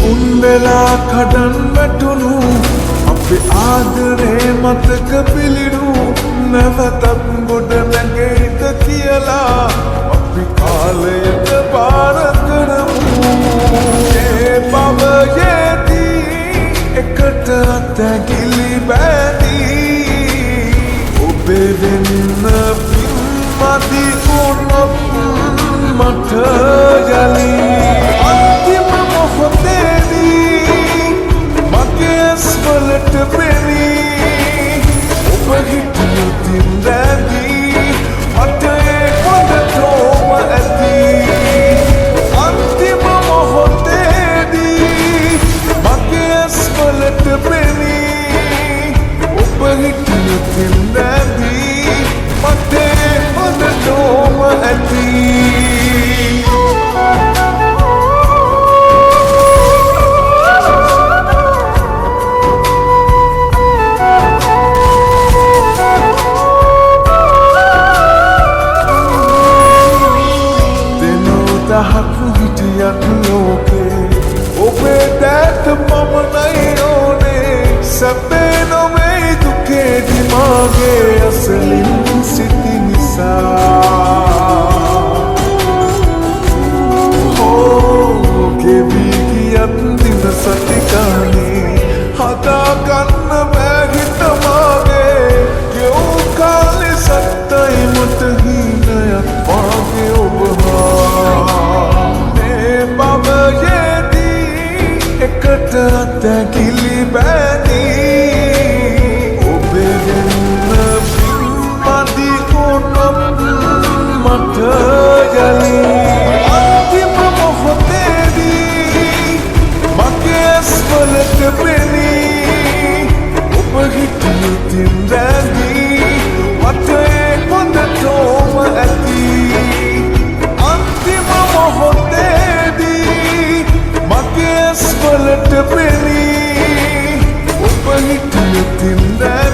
උන්දලා කඩන් වැටුණු අපේ ආදරේ මතක පිළිණු නැවතත් ගොඩ නැගෙයිද කියලා අපි කාලයට පාර කරමු ඒ බවයේදී එකට අතැගිලි බැදී ඔබේ වෙන්න පින්මදි වුණොත් මට යලි අන්තිම මොහොතේදී මගේ ඇස්වලට පෙනී ඔබ හිටියොතින් රැඳී මට ඒ හොඳටම ඇති අන්තිම මොහොතේදී මගේ ඇස්වලට පෙනී ඔබ හිටියොතින් රැඳී මට ඒ හොඳටම ඇති දහකු හිටියත් ලෝකේ ඔබේ දෑත පමණයි ඕනේ සැපේ නොවෙයි දුකේදි මාගේ අසලින් සිටි නිසා ගෙවී ගියත් දින සතිකානේ හදාගන්න බෑ හිත මාගේ ගෙවූ කාලේ සත්තයි මට හීනයක් මාගේ ඔබ එකට අතැගිලි බැදී ඔබේ වෙන්න පින්මදි වුණොත් මට යලි අන්තිම මොහොතේදී මගේ ඇස්වලට පෙනී ඔබ හිටියොතින් රැඳී මට ඒ හොඳටම ඇති අන්තිම මොහොතේදී මගේ ඇස්වලට පෙනී ඔබ හිටියොතින් රැඳී